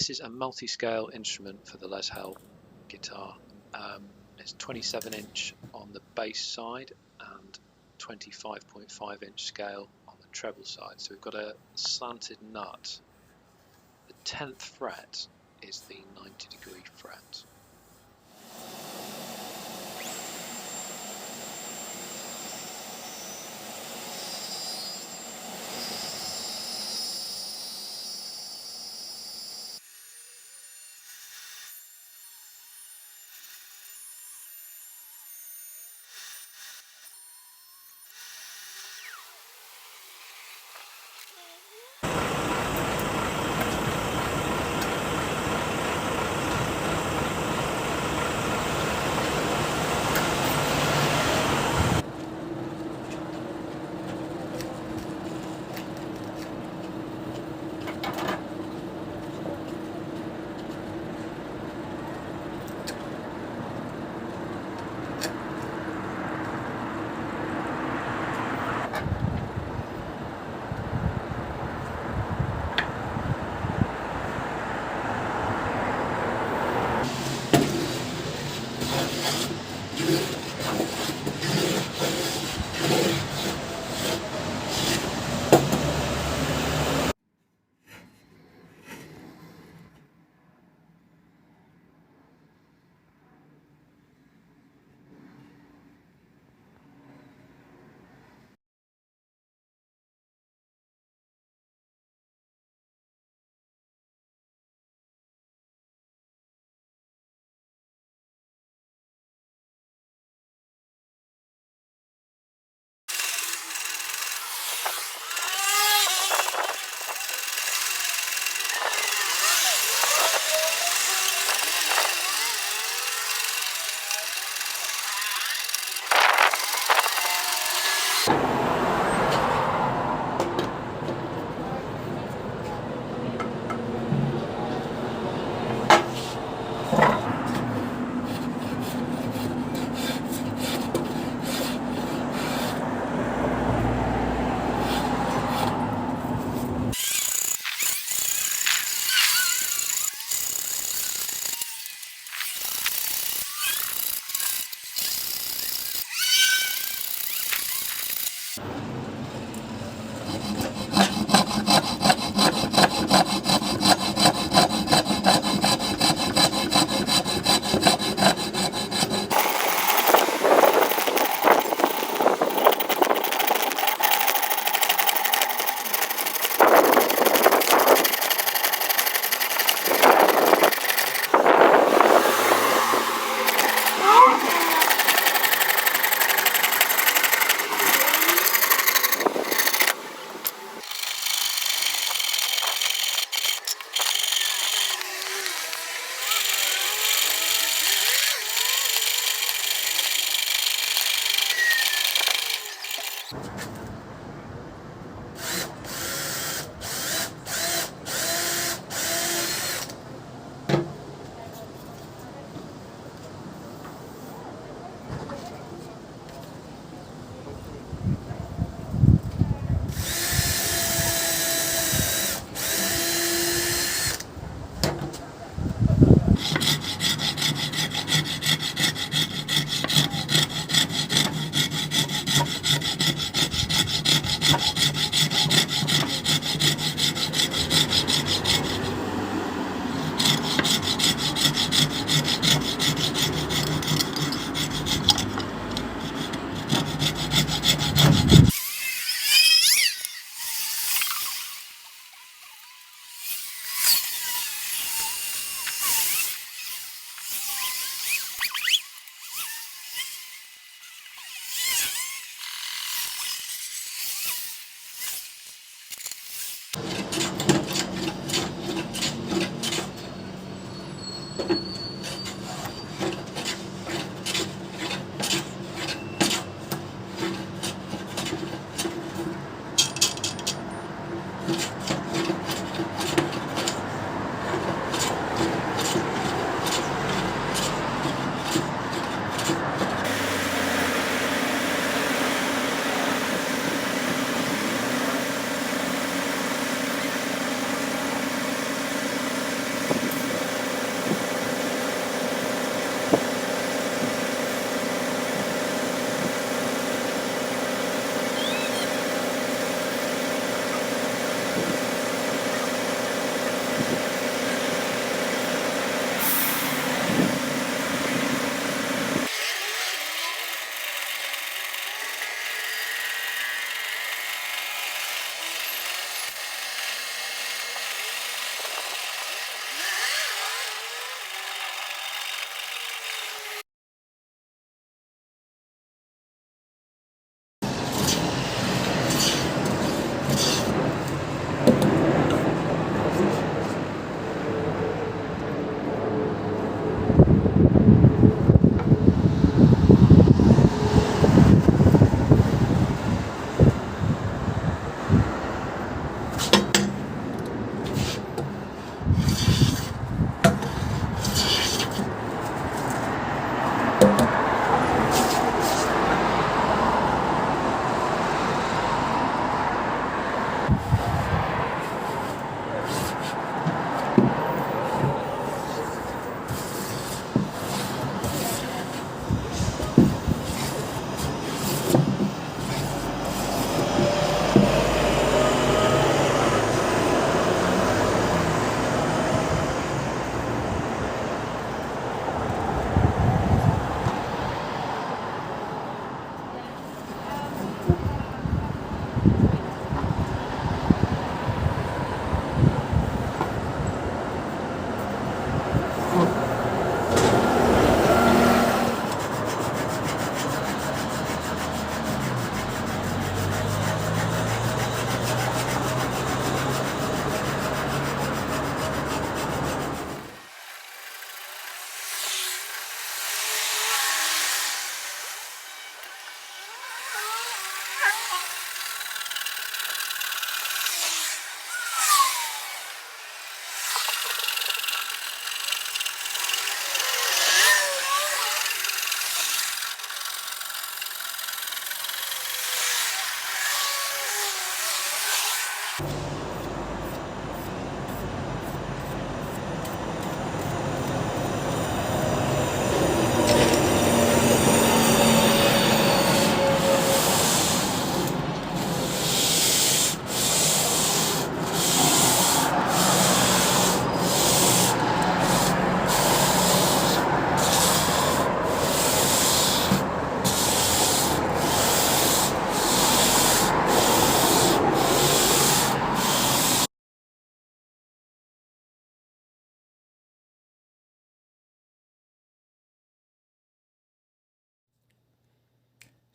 this is a multi-scale instrument for the Les Hell guitar. It's 27-inch on the bass side and 25.5-inch scale on the treble side. So we've got a slanted nut. The 10th fret is the 90-degree fret.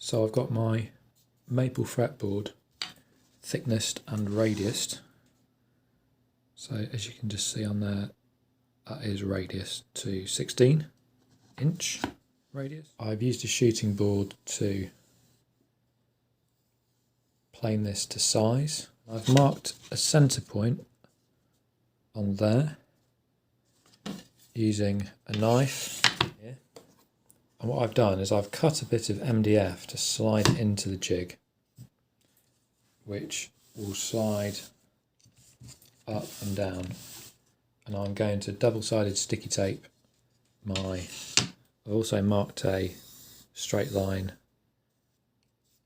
So I've got my maple fretboard thicknessed and radiused. So as you can just see on there, that is radius to 16-inch radius. I've used a shooting board to plane this to size. I've marked a centre point on there using a knife here. And what I've done is I've cut a bit of MDF to slide it into the jig, which will slide up and down. And I'm going to double-sided sticky tape I've also marked a straight line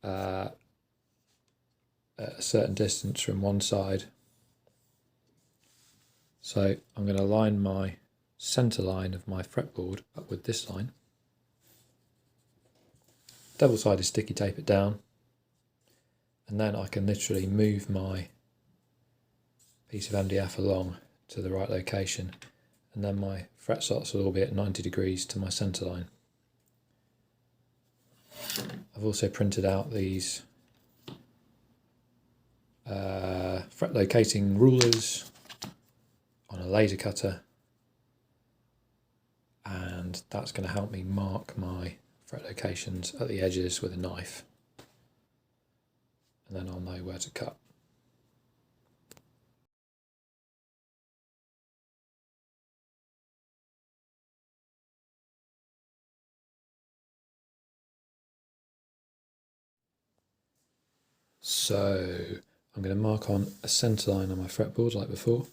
at a certain distance from one side. So I'm going to line my centre line of my fretboard up with this line, double-sided sticky tape it down, and then I can literally move my piece of MDF along to the right location, and then my fret slots will all be at 90 degrees to my centre line. I've also printed out these fret locating rulers on a laser cutter, and that's going to help me mark my fret locations at the edges with a knife, and then I'll know where to cut. So I'm going to mark on a centre line on my fretboard like before,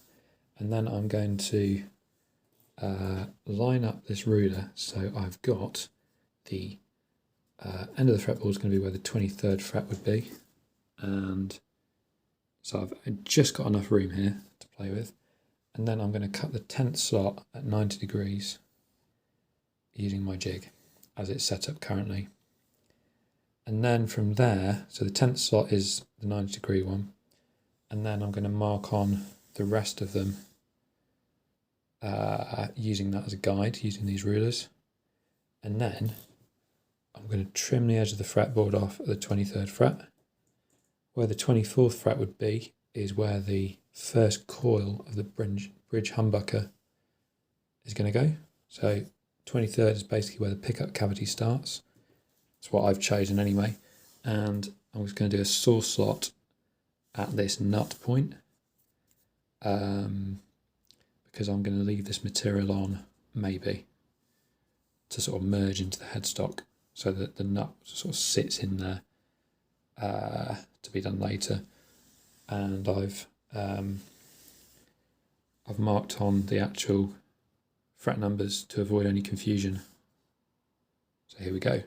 and then I'm going to line up this ruler so I've got the end of the fretboard is going to be where the 23rd fret would be, and so I've just got enough room here to play with, and then I'm going to cut the 10th slot at 90 degrees using my jig as it's set up currently. And then from there, so the 10th slot is the 90 degree one, and then I'm going to mark on the rest of them using that as a guide, using these rulers. And then I'm going to trim the edge of the fretboard off at the 23rd fret. Where the 24th fret would be is where the first coil of the bridge humbucker is going to go. So 23rd is basically where the pickup cavity starts. That's what I've chosen anyway, and I'm just going to do a saw slot at this nut point because I'm going to leave this material on maybe to sort of merge into the headstock so that the nut sort of sits in there to be done later. And I've marked on the actual fret numbers to avoid any confusion. So here we go.